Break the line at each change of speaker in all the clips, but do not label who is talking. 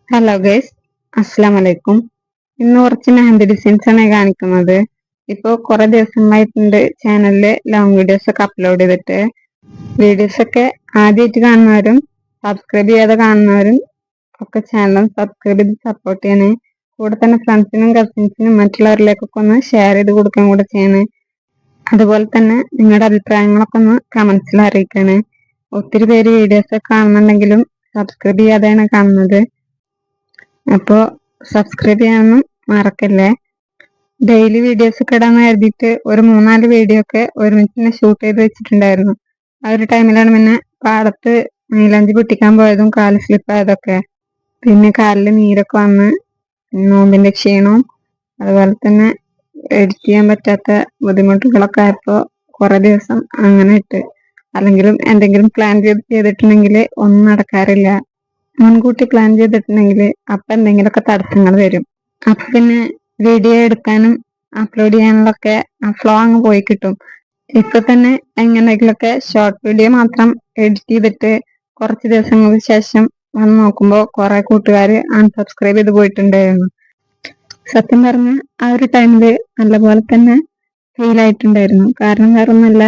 Hello guys, അസ്സലാം വലൈക്കും. ഇന്ന് കുറച്ച് മെഹന്തി ഡിസൈൻസ് ആണ് കാണിക്കുന്നത്. ഇപ്പോൾ കുറെ ദിവസങ്ങളായിട്ടുണ്ട് ചാനലിൽ ലോങ് വീഡിയോസ് ഒക്കെ അപ്ലോഡ് ചെയ്തിട്ട്. വീഡിയോസ് ഒക്കെ ആദ്യമായിട്ട് കാണുന്നവരും സബ്സ്ക്രൈബ് ചെയ്യാതെ കാണുന്നവരും ഒക്കെ ചാനൽ സബ്സ്ക്രൈബ് ചെയ്ത് സപ്പോർട്ട് ചെയ്യണേ. കൂടെ തന്നെ ഫ്രണ്ട്സിനും കസിൻസിനും മറ്റുള്ളവരിലേക്കൊക്കെ ഒന്ന് ഷെയർ ചെയ്ത് കൊടുക്കാൻ കൂടെ ചെയ്യണേ. അതുപോലെ തന്നെ നിങ്ങളുടെ അഭിപ്രായങ്ങളൊക്കെ ഒന്ന് കമന്റ്സിൽ അറിയിക്കണേ. ഒത്തിരി പേര് വീഡിയോസ് ഒക്കെ കാണുന്നുണ്ടെങ്കിലും സബ്സ്ക്രൈബ് ചെയ്യാതെയാണ് കാണുന്നത്. അപ്പോൾ സബ്സ്ക്രൈബ് ചെയ്യാനൊന്നും മറക്കല്ലേ. ഡെയിലി വീഡിയോസ് ഒക്കെ ഇടാന്ന് കരുതിയിട്ട് ഒരു 3-4 വീഡിയോ ഒക്കെ ഒരുമിച്ച് തന്നെ ഷൂട്ട് ചെയ്ത് വെച്ചിട്ടുണ്ടായിരുന്നു. ആ ഒരു ടൈമിലാണ് പിന്നെ പാടത്ത് മൈലാഞ്ചി പൊട്ടിക്കാൻ പോയതും കാല് സ്ലിപ്പായതൊക്കെ. പിന്നെ കാലിൽ നീരൊക്കെ വന്ന് നോമ്പിന്റെ ക്ഷീണവും അതുപോലെ തന്നെ എഡിറ്റ് ചെയ്യാൻ പറ്റാത്ത ബുദ്ധിമുട്ടുകളൊക്കെ ആയപ്പോൾ കുറെ ദിവസം അങ്ങനെ ഇട്ട്. അല്ലെങ്കിലും എന്തെങ്കിലും പ്ലാൻ ചെയ്തിട്ടുണ്ടെങ്കിൽ ഒന്നും നടക്കാറില്ല. മുൻകൂട്ടി പ്ലാൻ ചെയ്തിട്ടുണ്ടെങ്കിൽ അപ്പം എന്തെങ്കിലുമൊക്കെ തടസ്സങ്ങൾ വരും. അപ്പൊ പിന്നെ വീഡിയോ എടുക്കാനും അപ്ലോഡ് ചെയ്യാനുള്ളൊക്കെ ഫ്ലോ അങ്ങ് പോയി കിട്ടും. ഇപ്പൊ തന്നെ എങ്ങനെയെങ്കിലൊക്കെ ഷോർട്ട് വീഡിയോ മാത്രം എഡിറ്റ് ചെയ്തിട്ട് കുറച്ച് ദിവസങ്ങൾക്ക് ശേഷം വന്ന് നോക്കുമ്പോൾ കുറെ കൂട്ടുകാര് അൺസബ്സ്ക്രൈബ് ചെയ്ത് പോയിട്ടുണ്ടായിരുന്നു. സത്യം പറഞ്ഞ ആ ഒരു ടൈമില് നല്ലപോലെ തന്നെ ഫീൽ ആയിട്ടുണ്ടായിരുന്നു. കാരണം വേറൊന്നുമല്ല,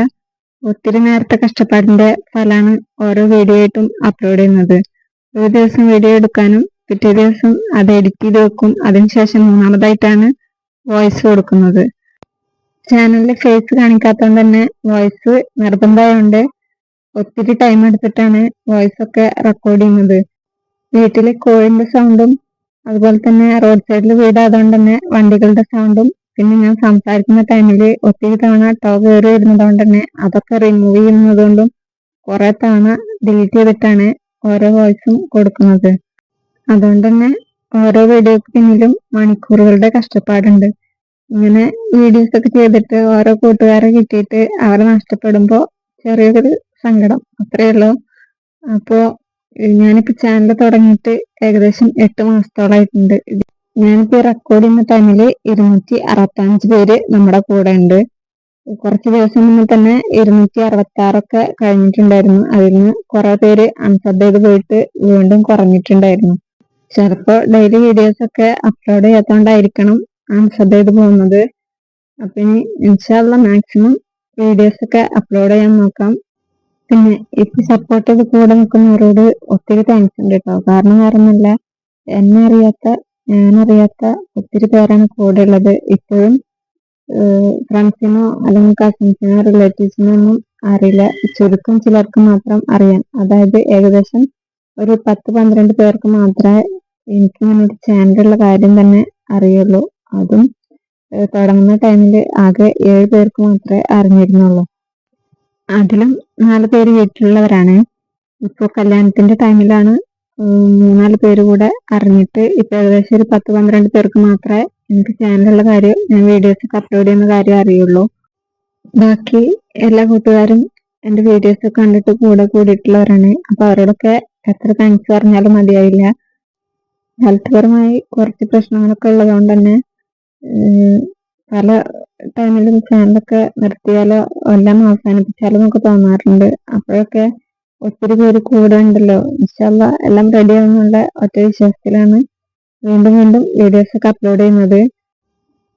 ഒത്തിരി നേരത്തെ കഷ്ടപ്പാടിന്റെ ഫലമാണ് ഓരോ വീഡിയോ ആയിട്ടും അപ്ലോഡ് ചെയ്യുന്നത്. ഒരു ദിവസം വീഡിയോ എടുക്കാനും പിറ്റേ ദിവസം അത് എഡിറ്റ് ചെയ്ത് വെക്കും. അതിനുശേഷം മൂന്നാമതായിട്ടാണ് വോയിസ് കൊടുക്കുന്നത്. ചാനലിൽ ഫേസ് കാണിക്കാത്തതുകൊണ്ട് തന്നെ വോയിസ് നിർബന്ധമായതുകൊണ്ട് ഒത്തിരി ടൈം എടുത്തിട്ടാണ് വോയിസ് ഒക്കെ റെക്കോർഡ് ചെയ്യുന്നത്. വീട്ടിലെ കോഴിന്റെ സൗണ്ടും അതുപോലെ തന്നെ റോഡ് സൈഡിൽ വീടായതുകൊണ്ട് തന്നെ വണ്ടികളുടെ സൗണ്ടും പിന്നെ ഞാൻ സംസാരിക്കുന്ന ടൈമിൽ ഒത്തിരി തവണ കയറി വരുന്നതുകൊണ്ട് തന്നെ അതൊക്കെ റിമൂവ് ചെയ്യുന്നതുകൊണ്ടും കുറെ തവണ ഡിലീറ്റ് ചെയ്തിട്ടാണ് ഓരോ വോയിസും കൊടുക്കുന്നത്. അതുകൊണ്ട് തന്നെ ഓരോ വീഡിയോക്ക് പിന്നിലും മണിക്കൂറുകളുടെ കഷ്ടപ്പാടുണ്ട്. ഇങ്ങനെ വീഡിയോസ് ഒക്കെ ചെയ്തിട്ട് ഓരോ കൂട്ടുകാരെ കിട്ടിയിട്ട് അവരെ നഷ്ടപ്പെടുമ്പോൾ ചെറിയൊരു സങ്കടം, അത്രയേ ഉള്ളൂ. അപ്പോൾ ഞാനിപ്പോൾ ചാനൽ തുടങ്ങിയിട്ട് ഏകദേശം 8 മാസത്തോളമായിട്ടുണ്ട്. ഞാനിപ്പോൾ റെക്കോർഡ് ചെയ്യുന്ന ടൈമിൽ 265 പേര് നമ്മുടെ കൂടെ ഉണ്ട്. കുറച്ച് ദിവസം മുന്നേ തന്നെ 266 കഴിഞ്ഞിട്ടുണ്ടായിരുന്നു. അതിൽ നിന്ന് കുറെ പേര് അൺസബ് ചെയ്ത് പോയിട്ട് വീണ്ടും കുറഞ്ഞിട്ടുണ്ടായിരുന്നു. ചിലപ്പോ ഡെയിലി വീഡിയോസ് ഒക്കെ അപ്ലോഡ് ചെയ്യാത്തോണ്ടായിരിക്കണം അൺസബ് ചെയ്ത് പോകുന്നത്. അപ്പൊ ഇനി ഇൻഷാല്ല മാക്സിമം വീഡിയോസ് ഒക്കെ അപ്ലോഡ് ചെയ്യാൻ നോക്കാം. പിന്നെ ഇപ്പൊ സപ്പോർട്ട് ചെയ്ത് കൂടെ നിൽക്കുന്നവരോട് ഒത്തിരി താങ്ക്സ് ഉണ്ട് കേട്ടോ. കാരണം വേറൊന്നുമില്ല, ഞാനറിയാത്ത ഒത്തിരി പേരാണ് കൂടെ ഉള്ളത്. ഇപ്പോഴും ഫ്രണ്ട്സിനോ അല്ലെങ്കിൽ കസിൻസിനോ റിലേറ്റീവ്സിനോ ഒന്നും അറിയില്ല. ചുരുക്കം ചിലർക്ക് മാത്രം അറിയാം. അതായത് ഏകദേശം ഒരു 10-12 പേർക്ക് മാത്രമേ എനിക്ക് ഇങ്ങനെ ഒരു ചാനലുള്ള കാര്യം തന്നെ അറിയുള്ളൂ. അതും തുടങ്ങുന്ന ടൈമിൽ ആകെ 7 പേർക്ക് മാത്രമേ അറിഞ്ഞിരുന്നുള്ളൂ. അതിലും 4 പേര് വീട്ടിലുള്ളവരാണ്. ഇപ്പൊ കല്യാണത്തിന്റെ ടൈമിലാണ് 3-4 പേര് കൂടെ അറിഞ്ഞിട്ട് ഇപ്പൊ ഏകദേശം ഒരു 10-12 പേർക്ക് മാത്രമേ എനിക്ക് ചാനലുള്ള കാര്യം, ഞാൻ വീഡിയോസ് ഒക്കെ അപ്ലോഡ് ചെയ്യുന്ന കാര്യം അറിയുള്ളൂ. ബാക്കി എല്ലാ കൂട്ടുകാരും എന്റെ വീഡിയോസ് ഒക്കെ കണ്ടിട്ട് കൂടെ കൂടിയിട്ടുള്ളവരാണ്. അപ്പൊ അവരോടൊക്കെ എത്ര താങ്ക്സ് പറഞ്ഞാലും മതിയായില്ല. ഹെൽത്ത് പരമായി കുറച്ച് പ്രശ്നങ്ങളൊക്കെ ഉള്ളതുകൊണ്ട് തന്നെ പല ടൈമിലും ചാനലൊക്കെ നിർത്തിയാലോ എല്ലാം അവസാനിപ്പിച്ചാലോ എന്നൊക്കെ തോന്നാറുണ്ട്. അപ്പോഴൊക്കെ ഒത്തിരി പേര് കൂടെ ഉണ്ടല്ലോ. ഇൻഷാല്ലാ എല്ലാം റെഡി ആവുന്നുള്ള ഒറ്റ വിശ്വാസത്തിലാണ് വീണ്ടും വീണ്ടും വീഡിയോസ് ഒക്കെ അപ്ലോഡ് ചെയ്യുന്നത്.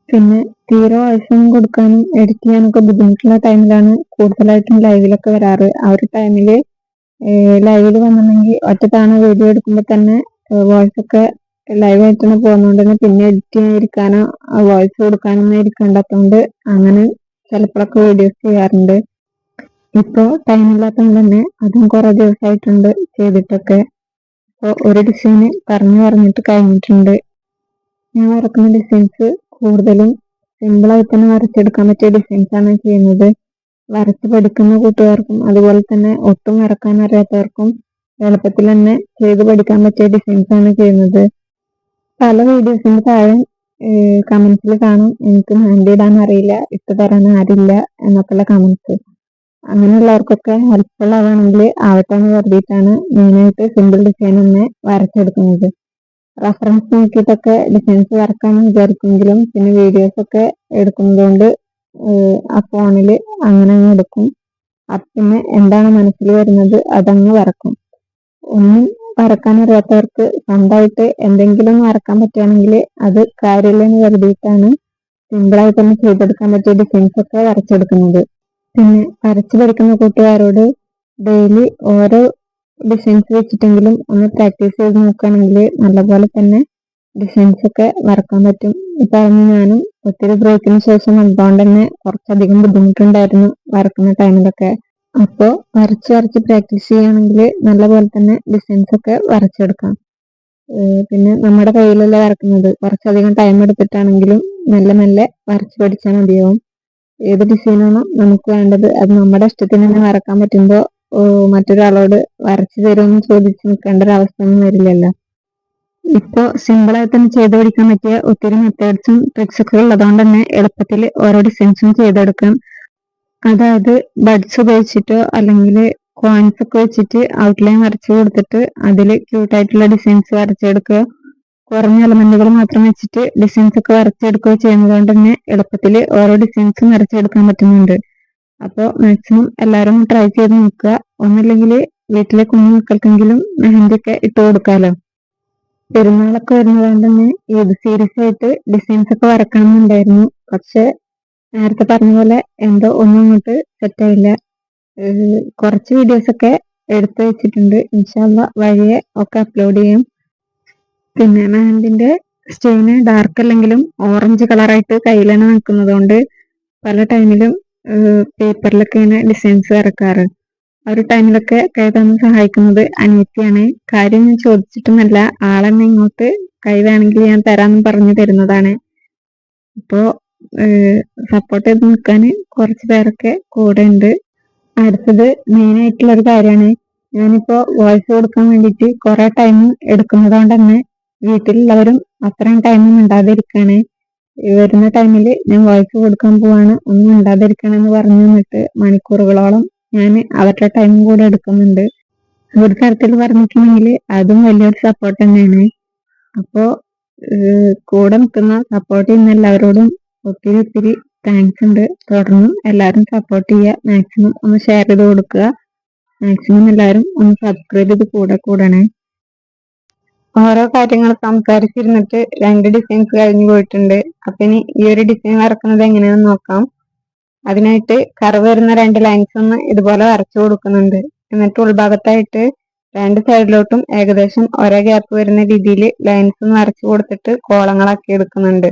പിന്നെ തീരെ വോയിസൊന്നും കൊടുക്കാനും എഡിറ്റ് ചെയ്യാനൊക്കെ ബുദ്ധിമുട്ടുള്ള ടൈമിലാണ് കൂടുതലായിട്ടും ലൈവിലൊക്കെ വരാറ്. ആ ഒരു ടൈമില് ലൈവിൽ വന്നിട്ടുണ്ടെങ്കിൽ ഒറ്റ തവണ വീഡിയോ എടുക്കുമ്പോൾ തന്നെ വോയിസ് ഒക്കെ ലൈവായിട്ട് തന്നെ പോകുന്നതുകൊണ്ട് തന്നെ പിന്നെ എഡിറ്റ് ചെയ്യാതിരിക്കാനോ വോയിസ് കൊടുക്കാനൊന്നും ഇരിക്കേണ്ടാത്തതുകൊണ്ട് അങ്ങനെ ചിലപ്പോഴൊക്കെ വീഡിയോസ് ചെയ്യാറുണ്ട്. ഇപ്പോൾ ടൈമില്ലാത്തതുകൊണ്ട് തന്നെ അതും കുറെ ദിവസമായിട്ടുണ്ട് ചെയ്തിട്ടൊക്കെ. അപ്പോൾ ഒരു ഡിസൈന് പറഞ്ഞിട്ട് കഴിഞ്ഞിട്ടുണ്ട്. ഞാൻ വരക്കുന്ന ഡിസൈൻസ് കൂടുതലും സിമ്പിളായി തന്നെ വരച്ചെടുക്കാൻ പറ്റിയ ഡിസൈൻസ് ആണ് ചെയ്യുന്നത്. വരച്ച് പഠിക്കുന്ന കൂട്ടുകാർക്കും അതുപോലെ തന്നെ ഒട്ടും വരക്കാൻ അറിയാത്തവർക്കും എളുപ്പത്തിൽ തന്നെ ചെയ്ത് പഠിക്കാൻ പറ്റിയ ഡിസൈൻസ് ആണ് ചെയ്യുന്നത്. പല വീഡിയോസിന്റെ താഴെ കമന്റ്സിൽ കാണും എനിക്ക് മെഹന്തി ഇടാൻ അറിയില്ല, ഇട്ട് തരാൻ ആരില്ല എന്നൊക്കെയുള്ള കമന്റ്സ്. അങ്ങനെയുള്ളവർക്കൊക്കെ ഹെൽപ്ഫുൾ ആവണമെങ്കിൽ ആവട്ടെ എന്ന് കരുതിയിട്ടാണ് മെയിനായിട്ട് സിമ്പിൾ ഡിസൈൻ തന്നെ വരച്ചെടുക്കുന്നത്. റഫറൻസ് നോക്കിയിട്ടൊക്കെ ഡിസൈൻസ് വരക്കാമെന്ന് വിചാരിക്കുമെങ്കിലും പിന്നെ വീഡിയോസ് ഒക്കെ എടുക്കുന്നത് കൊണ്ട് ആ ഫോണിൽ അങ്ങനെ എടുക്കും. അപ്പം പിന്നെ എന്താണ് മനസ്സിൽ വരുന്നത് അതങ്ങ് വരക്കും. ഒന്നും വരക്കാൻ അറിയാത്തവർക്ക് സ്വന്തമായിട്ട് എന്തെങ്കിലും വരക്കാൻ പറ്റുകയാണെങ്കിൽ അത് കാര്യമില്ലെന്ന് കരുതിയിട്ടാണ് സിമ്പിളായി തന്നെ ചെയ്തെടുക്കാൻ പറ്റിയ ഡിസൈൻസ് ഒക്കെ വരച്ചെടുക്കുന്നത്. പിന്നെ വരച്ചു പഠിക്കുന്ന കൂട്ടുകാരോട് ഡെയിലി ഓരോ ഡിസൈൻസ് വെച്ചിട്ടെങ്കിലും ഒന്ന് പ്രാക്ടീസ് ചെയ്ത് നോക്കുകയാണെങ്കിൽ നല്ലപോലെ തന്നെ ഡിസൈൻസ് ഒക്കെ വരക്കാൻ പറ്റും. ഇപ്പൊ ഞാനും ഒത്തിരി ബ്രേക്കിന് ശേഷം അതുകൊണ്ട് തന്നെ കുറച്ചധികം ബുദ്ധിമുട്ടുണ്ടായിരുന്നു വരക്കുന്ന ടൈമിലൊക്കെ. അപ്പോൾ വരച്ച് പ്രാക്ടീസ് ചെയ്യുകയാണെങ്കിൽ നല്ലപോലെ തന്നെ ഡിസൈൻസ് ഒക്കെ വരച്ചെടുക്കാം. പിന്നെ നമ്മുടെ കയ്യിലല്ല വരക്കുന്നത്, കുറച്ചധികം ടൈം എടുത്തിട്ടാണെങ്കിലും മെല്ലെ മെല്ലെ വരച്ച് പഠിച്ചാൽ മതിയാവും. ഏത് ഡിസൈനാണോ നമുക്ക് വേണ്ടത് അത് നമ്മുടെ ഇഷ്ടത്തിന് തന്നെ വരക്കാൻ പറ്റുമ്പോൾ മറ്റൊരാളോട് വരച്ചു തരുമെന്ന് ചോദിച്ച് നിൽക്കേണ്ട ഒരു അവസ്ഥ ഒന്നും വരില്ലല്ലോ. ഇപ്പോൾ സിമ്പിളായി തന്നെ ചെയ്ത് പഠിക്കാൻ പറ്റിയ ഒത്തിരി മെത്തേഡ്സും ട്രിക്സൊക്കെ ഉള്ളതുകൊണ്ട് തന്നെ എളുപ്പത്തിൽ ഓരോ ഡിസൈൻസും ചെയ്തെടുക്കാം. അതായത് ബഡ്സ് ഉപയോഗിച്ചിട്ടോ അല്ലെങ്കിൽ കോയിൻസ് ഒക്കെ വെച്ചിട്ട് ഔട്ട്ലൈൻ വരച്ചു കൊടുത്തിട്ട് അതിൽ ക്യൂട്ടായിട്ടുള്ള ഡിസൈൻസ് വരച്ചെടുക്കുക. കുറഞ്ഞ എലമെന്റുകൾ മാത്രം വെച്ചിട്ട് ഡിസൈൻസ് ഒക്കെ വരച്ചെടുക്കുക ചെയ്യുന്നത് കൊണ്ട് തന്നെ എളുപ്പത്തിൽ ഓരോ ഡിസൈൻസും വരച്ചെടുക്കാൻ പറ്റുന്നുണ്ട്. അപ്പോൾ മാക്സിമം എല്ലാവരും ട്രൈ ചെയ്ത് നോക്കുക. ഒന്നില്ലെങ്കിൽ വീട്ടിലെ കുഞ്ഞു മക്കൾക്കെങ്കിലും മെഹന്തി ഒക്കെ ഇട്ട് കൊടുക്കാമല്ലോ. പെരുന്നാളൊക്കെ വരുന്നത് കൊണ്ട് തന്നെ ഏത് സീരീസ് ആയിട്ട് ഡിസൈൻസ് ഒക്കെ വരക്കണമെന്നുണ്ടായിരുന്നു. പക്ഷെ നേരത്തെ പറഞ്ഞ പോലെ എന്തോ ഒന്നും ഇങ്ങോട്ട് സെറ്റായില്ല. കുറച്ച് വീഡിയോസ് ഒക്കെ എടുത്തു വെച്ചിട്ടുണ്ട്. ഇൻഷാ അല്ലാ വഴിയെ ഒക്കെ അപ്ലോഡ് ചെയ്യും. പിന്നെ മെഹന്തിന്റെ സ്റ്റെയിന് ഡാർക്ക് അല്ലെങ്കിലും ഓറഞ്ച് കളറായിട്ട് കയ്യിലാണ് നിൽക്കുന്നത് കൊണ്ട് പല ടൈമിലും പേപ്പറിലൊക്കെ ഇങ്ങനെ ഡിസൈൻസ് വരക്കാറ്. ആ ഒരു ടൈമിലൊക്കെ കൈ തന്ന് സഹായിക്കുന്നത് അനിയത്തിയാണ്. കാര്യം ഞാൻ ചോദിച്ചിട്ടൊന്നല്ല, ആളെന്നെ ഇങ്ങോട്ട് കൈ വേണമെങ്കിൽ ഞാൻ തരാമെന്ന് പറഞ്ഞു തരുന്നതാണ്. അപ്പോൾ സപ്പോർട്ട് ചെയ്ത് നിൽക്കാൻ കുറച്ച് പേരൊക്കെ കൂടെ ഉണ്ട്. അടുത്തത് മെയിൻ ആയിട്ടുള്ള ഒരു കാര്യമാണ്, ഞാനിപ്പോ വോയിസ് കൊടുക്കാൻ വേണ്ടിയിട്ട് കുറെ ടൈം എടുക്കുന്നത് കൊണ്ട് തന്നെ വീട്ടിലുള്ളവരും അത്രയും ടൈം ഉണ്ടാതിരിക്കാണ്. വരുന്ന ടൈമിൽ ഞാൻ വോയിസ് കൊടുക്കാൻ പോവാണ്, ഒന്നും ഉണ്ടാതിരിക്കണമെന്ന് പറഞ്ഞു നിന്നിട്ട് മണിക്കൂറുകളോളം ഞാൻ അവരുടെ ടൈം കൂടെ എടുക്കുന്നുണ്ട്. ഒരു തരത്തിൽ പറഞ്ഞിട്ടുണ്ടെങ്കിൽ അതും വലിയൊരു സപ്പോർട്ട് തന്നെയാണ്. അപ്പോൾ കൂടെ നിൽക്കുന്ന സപ്പോർട്ട് ചെയ്യുന്ന എല്ലാവരോടും ഒത്തിരി താങ്ക്സ് ഉണ്ട്. തുടർന്നും എല്ലാവരും സപ്പോർട്ട് ചെയ്യുക. മാക്സിമം ഒന്ന് ഷെയർ ചെയ്ത് കൊടുക്കുക. മാക്സിമം എല്ലാവരും ഒന്ന് സബ്സ്ക്രൈബ് ചെയ്ത് കൂടണേ. ഓരോ കാര്യങ്ങൾ സംസാരിച്ചിരുന്നിട്ട് 2 ഡിസൈൻസ് കഴിഞ്ഞു പോയിട്ടുണ്ട്. അപ്പൊ ഇനി ഈ ഒരു ഡിസൈൻ വരക്കുന്നത് എങ്ങനെയാണെന്ന് നോക്കാം. അതിനായിട്ട് കർവ് വരുന്ന 2 ലൈൻസ് ഒന്ന് ഇതുപോലെ വരച്ചു കൊടുക്കുന്നുണ്ട്. എന്നിട്ട് ഉൾഭാഗത്തായിട്ട് 2 സൈഡിലോട്ടും ഏകദേശം ഒരേ ഗ്യാപ്പ് വരുന്ന രീതിയിൽ ലൈൻസ് ഒന്ന് വരച്ചു കൊടുത്തിട്ട് കോളങ്ങളാക്കി എടുക്കുന്നുണ്ട്.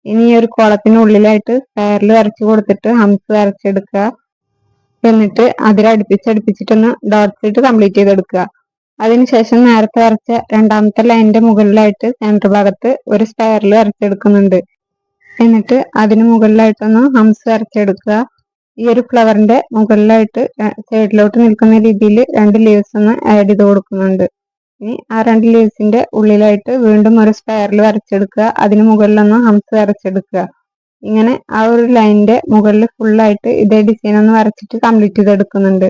ഇനി ഈ ഒരു കോളത്തിനുള്ളിലായിട്ട് സ്ക്വയറിൽ വരച്ചു കൊടുത്തിട്ട് ഹംസ് വരച്ചെടുക്കുക. എന്നിട്ട് അതിലടുപ്പിച്ചടുപ്പിച്ചിട്ടൊന്ന് ഡോട്ട്സ് ഇട്ട് കംപ്ലീറ്റ് ചെയ്തെടുക്കുക. അതിനുശേഷം നേരത്തെ വരച്ച രണ്ടാമത്തെ ലൈനിന്റെ മുകളിലായിട്ട് സെന്റർ ഭാഗത്ത് ഒരു സ്ക്വയറിൽ വരച്ചെടുക്കുന്നുണ്ട്. എന്നിട്ട് അതിന് മുകളിലായിട്ടൊന്ന് ഹംസ് വരച്ചെടുക്കുക. ഈ ഒരു ഫ്ലവറിന്റെ മുകളിലായിട്ട് സൈഡിലോട്ട് നിൽക്കുന്ന രീതിയിൽ 2 ലീവ്സ് ഒന്ന് ആഡ് ചെയ്ത് കൊടുക്കുന്നുണ്ട്. ഇനി ആ 2 ലീവ്സിന്റെ ഉള്ളിലായിട്ട് വീണ്ടും ഒരു സ്ക്വയറിൽ വരച്ചെടുക്കുക. അതിന് മുകളിലൊന്ന് ഹംസ് വരച്ചെടുക്കുക. ഇങ്ങനെ ആ ഒരു ലൈനിന്റെ മുകളിൽ ഫുള്ളായിട്ട് ഇതേ ഡിസൈൻ ഒന്ന് വരച്ചിട്ട് കംപ്ലീറ്റ് ചെയ്തെടുക്കുന്നുണ്ട്.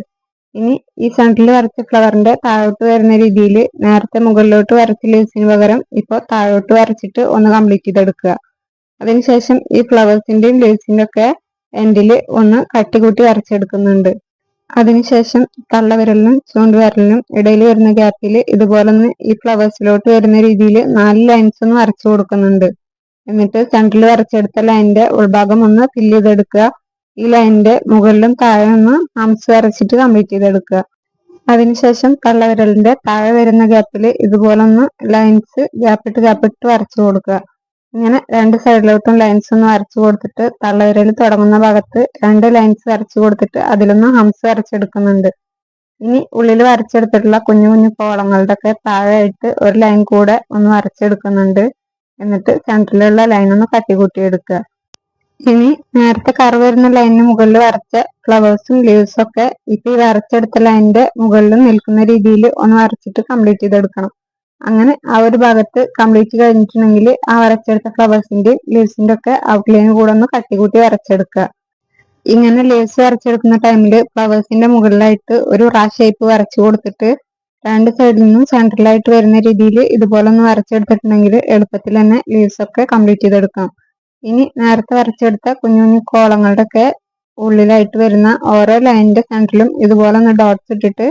ഇനി ഈ സെന്ററിൽ വരച്ച ഫ്ലവറിന്റെ താഴോട്ട് വരുന്ന രീതിയിൽ നേരത്തെ മുകളിലോട്ട് വരച്ച ലീവ്സിന് പകരം ഇപ്പോൾ താഴോട്ട് വരച്ചിട്ട് ഒന്ന് കംപ്ലീറ്റ് ചെയ്തെടുക്കുക. അതിനുശേഷം ഈ ഫ്ലവേഴ്സിന്റെയും ലീവ്സിന്റെ ഒക്കെ എൻഡിൽ ഒന്ന് കട്ടികൂട്ടി വരച്ചെടുക്കുന്നുണ്ട്. അതിനുശേഷം തള്ളവിരലിനും ചൂണ്ടുവിരലിനും ഇടയിൽ വരുന്ന ഗ്യാപ്പിൽ ഇതുപോലൊന്ന് ഈ ഫ്ലവേഴ്സിലോട്ട് വരുന്ന രീതിയിൽ 4 ലൈൻസ് ഒന്ന് വരച്ചു കൊടുക്കുന്നുണ്ട്. എന്നിട്ട് സെന്ററിൽ വരച്ചെടുത്ത ലൈനിന്റെ ഉൾഭാഗം ഒന്ന് ഫില്ല് ചെയ്തെടുക്കുക. ഈ ലൈനിന്റെ മുകളിലും താഴെ ഒന്ന് ഹംസ് വരച്ചിട്ട് കംപ്ലീറ്റ് ചെയ്തെടുക്കുക. അതിനുശേഷം തള്ളവിരലിന്റെ താഴെ വരുന്ന ഗ്യാപ്പിൽ ഇതുപോലൊന്ന് ലൈൻസ് ഗ്യാപ്പിട്ട് വരച്ചു കൊടുക്കുക. ഇങ്ങനെ 2 സൈഡിലോട്ടും ലൈൻസ് ഒന്ന് വരച്ചു കൊടുത്തിട്ട് തള്ളവിരൽ തുടങ്ങുന്ന ഭാഗത്ത് 2 ലൈൻസ് വരച്ചു കൊടുത്തിട്ട് അതിലൊന്ന് ഹംസ് വരച്ചെടുക്കുന്നുണ്ട്. ഇനി ഉള്ളിൽ വരച്ചെടുത്തിട്ടുള്ള കുഞ്ഞു കുഞ്ഞു കോളങ്ങളുടെ ഒക്കെ താഴെയായിട്ട് ഒരു ലൈൻ കൂടെ ഒന്ന് വരച്ചെടുക്കുന്നുണ്ട്. എന്നിട്ട് സെന്ററിലുള്ള ലൈൻ ഒന്ന് കട്ടികൂട്ടിയെടുക്കുക. ഇനി നേരത്തെ കർവ് വരുന്ന ലൈനിന് മുകളിൽ വരച്ച ഫ്ലവേഴ്സും ലീവ്സും ഒക്കെ ഇപ്പൊ ഈ വരച്ചെടുത്ത ലൈനിന്റെ മുകളിൽ നിൽക്കുന്ന രീതിയിൽ ഒന്ന് വരച്ചിട്ട് കംപ്ലീറ്റ് ചെയ്തെടുക്കണം. അങ്ങനെ ആ ഒരു ഭാഗത്ത് കംപ്ലീറ്റ് കഴിഞ്ഞിട്ടുണ്ടെങ്കിൽ ആ വരച്ചെടുത്ത ഫ്ലവേഴ്സിന്റെയും ലീവ്സിന്റെ ഒക്കെ ഔട്ട്ലൈൻ കൂടെ ഒന്ന് കട്ടികൂട്ടി വരച്ചെടുക്കുക. ഇങ്ങനെ ലീവ്സ് വരച്ചെടുക്കുന്ന ടൈമിൽ ഫ്ലവേഴ്സിന്റെ മുകളിലായിട്ട് ഒരു റാ ഷേപ്പ് വരച്ചു കൊടുത്തിട്ട് 2 സൈഡിൽ നിന്നും സെന്ററിലായിട്ട് വരുന്ന രീതിയിൽ ഇതുപോലെ ഒന്ന് വരച്ചെടുത്തിട്ടുണ്ടെങ്കിൽ എളുപ്പത്തിൽ തന്നെ ലീവ്സ് ഒക്കെ കംപ്ലീറ്റ് ചെയ്തെടുക്കാം. ഇനി നേരത്തെ വരച്ചെടുത്ത കുഞ്ഞു കുഞ്ഞു കോളങ്ങളുടെ ഒക്കെ ഉള്ളിലായിട്ട് വരുന്ന ഓരോ ലൈനിന്റെ സെന്ററിലും ഇതുപോലെ ഒന്ന് ഡോട്ട്സ് ഇട്ടിട്ട്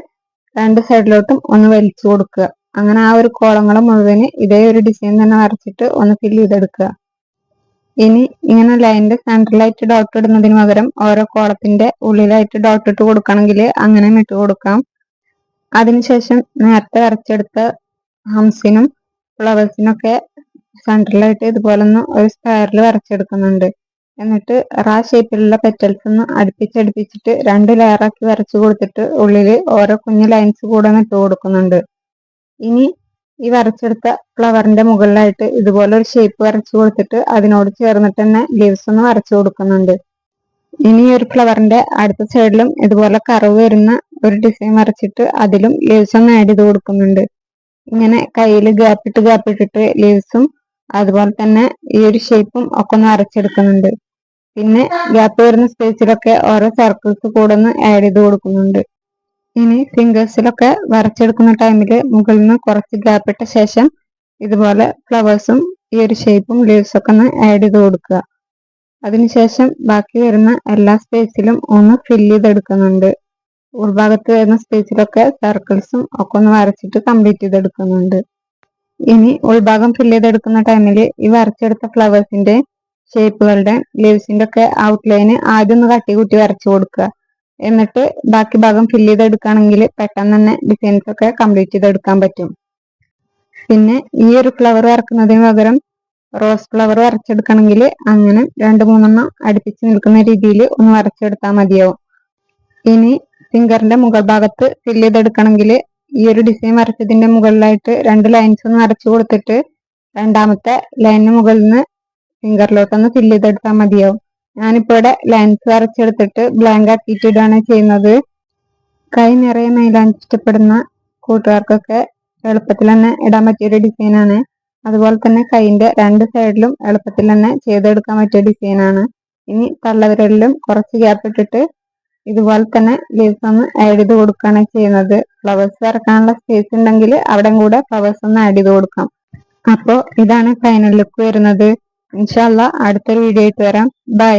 2 സൈഡിലോട്ടും ഒന്ന് വലിച്ചു കൊടുക്കുക. അങ്ങനെ ആ ഒരു കോളങ്ങൾ മുഴുവന് ഇതേ ഒരു ഡിസൈൻ തന്നെ വരച്ചിട്ട് ഒന്ന് ഫില്ല് ചെയ്തെടുക്കുക. ഇനി ഇങ്ങനെ ലൈനിന്റെ സെൻട്രലായിട്ട് ഡോട്ട് ഇടുന്നതിന് പകരം ഓരോ കോളത്തിന്റെ ഉള്ളിലായിട്ട് ഡോട്ട് ഇട്ട് കൊടുക്കണമെങ്കിൽ അങ്ങനെ ഇട്ട് കൊടുക്കാം. അതിനുശേഷം നേരത്തെ വരച്ചെടുത്ത ഹംസിനും ഫ്ലവേഴ്സിനൊക്കെ സെൻട്രലായിട്ട് ഇതുപോലെ ഒന്ന് ഒരു സ്ക്വയറിൽ വരച്ചെടുക്കുന്നുണ്ട്. എന്നിട്ട് റാ ഷേപ്പിലുള്ള പെറ്റൽസ് ഒന്ന് അടുപ്പിച്ചടുപ്പിച്ചിട്ട് 2 ലെയറാക്കി വരച്ചു കൊടുത്തിട്ട് ഉള്ളിൽ ഓരോ കുഞ്ഞു ലൈൻസ് കൂടെ ഇട്ട് കൊടുക്കുന്നുണ്ട്. ഇനി ഈ വരച്ചെടുത്ത ഫ്ലവറിന്റെ മുകളിലായിട്ട് ഇതുപോലെ ഒരു ഷേപ്പ് വരച്ചു കൊടുത്തിട്ട് അതിനോട് ചേർന്നിട്ട് തന്നെ ലീവ്സ് ഒന്ന് വരച്ചു കൊടുക്കുന്നുണ്ട്. ഇനി ഒരു ഫ്ലവറിന്റെ അടുത്ത സൈഡിലും ഇതുപോലെ കർവ് വരുന്ന ഒരു ഡിസൈൻ വരച്ചിട്ട് അതിലും ലീവ്സ് ഒന്ന് ആഡ് ചെയ്ത് കൊടുക്കുന്നുണ്ട്. ഇങ്ങനെ കയ്യിൽ ഗ്യാപ്പിട്ടിട്ട് ലീവ്സും അതുപോലെ തന്നെ ഈ ഒരു ഷേപ്പും ഒക്കെ ഒന്ന് വരച്ചെടുക്കുന്നുണ്ട്. പിന്നെ ഗ്യാപ്പ് വരുന്ന സ്പേസിലൊക്കെ ഓരോ സർക്കിൾസ് കൂടെ ഒന്ന് ആഡ് ചെയ്ത് കൊടുക്കുന്നുണ്ട്. ഇനി ഫിംഗേഴ്സിലൊക്കെ വരച്ചെടുക്കുന്ന ടൈമിൽ മുകളിൽ നിന്ന് കുറച്ച് ഗ്യാപ്പ് ഇട്ട ശേഷം ഇതുപോലെ ഫ്ലവേഴ്സും ഈ ഒരു ഷേപ്പും ലീവ്സ് ഒക്കെ ഒന്ന് ആഡ് ചെയ്ത് കൊടുക്കുക. അതിനുശേഷം ബാക്കി വരുന്ന എല്ലാ സ്പേസിലും ഒന്ന് ഫില്ല് ചെയ്തെടുക്കുന്നുണ്ട്. ഉൾഭാഗത്ത് വരുന്ന സ്പേസിലൊക്കെ സർക്കിൾസും ഒക്കെ ഒന്ന് വരച്ചിട്ട് കംപ്ലീറ്റ് ചെയ്തെടുക്കുന്നുണ്ട്. ഇനി ഉൾഭാഗം ഫില്ല് ചെയ്തെടുക്കുന്ന ടൈമിൽ ഈ വരച്ചെടുത്ത ഫ്ലവേഴ്സിന്റെ ഷേപ്പുകളുടെ ലീവ്സിന്റെ ഒക്കെ ഔട്ട്ലൈന് ആദ്യം ഒന്ന് കട്ടി കൂട്ടി വരച്ചു കൊടുക്കുക. എന്നിട്ട് ബാക്കി ഭാഗം ഫില്ല് ചെയ്തെടുക്കുകയാണെങ്കിൽ പെട്ടെന്ന് തന്നെ ഡിസൈൻസ് ഒക്കെ കംപ്ലീറ്റ് ചെയ്തെടുക്കാൻ പറ്റും. പിന്നെ ഈ ഒരു ഫ്ലവർ വരക്കുന്നതിന് പകരം റോസ് ഫ്ലവർ വരച്ചെടുക്കണമെങ്കിൽ അങ്ങനെ 2-3 അടുപ്പിച്ച് നിൽക്കുന്ന രീതിയിൽ ഒന്ന് വരച്ചെടുത്താൽ മതിയാവും. ഇനി ഫിംഗറിന്റെ മുകൾ ഭാഗത്ത് ഫില്ല് ചെയ്തെടുക്കണമെങ്കിൽ ഈ ഒരു ഡിസൈൻ വരച്ചതിന്റെ മുകളിലായിട്ട് 2 ലൈൻസ് ഒന്ന് വരച്ചു കൊടുത്തിട്ട് രണ്ടാമത്തെ ലൈനിന് മുകളിൽ നിന്ന് ഫിംഗറിലോട്ടൊന്ന് ഫില്ല് ചെയ്തെടുത്താൽ മതിയാവും. ഞാനിപ്പോ ഇവിടെ ലൈൻസ് വരച്ചെടുത്തിട്ട് ബ്ലാങ്ക് ആക്കിയിട്ട് ഇടാണ് ചെയ്യുന്നത്. കൈ നിറയെ മൈലാഞ്ചി ഇഷ്ടപ്പെടുന്ന കൂട്ടുകാർക്കൊക്കെ എളുപ്പത്തിൽ തന്നെ ഇടാൻ പറ്റിയൊരു ഡിസൈനാണ്. അതുപോലെ തന്നെ കൈയിന്റെ 2 സൈഡിലും എളുപ്പത്തിൽ തന്നെ ചെയ്തെടുക്കാൻ പറ്റിയ ഡിസൈനാണ്. ഇനി തള്ളവിരലിലും കുറച്ച് ഗ്യാപ്പ് ഇട്ടിട്ട് ഇതുപോലെ തന്നെ ലീവ്സ് ഒന്ന് ആഡ് ചെയ്ത് കൊടുക്കുകയാണ് ചെയ്യുന്നത്. ഫ്ലവേഴ്സ് വരക്കാനുള്ള സ്പേസ് ഉണ്ടെങ്കിൽ അവിടെ കൂടെ ഫ്ലവേഴ്സ് ഒന്ന് ആഡ് ചെയ്ത് കൊടുക്കാം. അപ്പോൾ ഇതാണ് ഫൈനൽ ലുക്ക് വരുന്നത്. ഇൻഷാ അല്ലാഹ് അടുത്തൊരു വീഡിയോ ആയിട്ട് വരാം. ബൈ.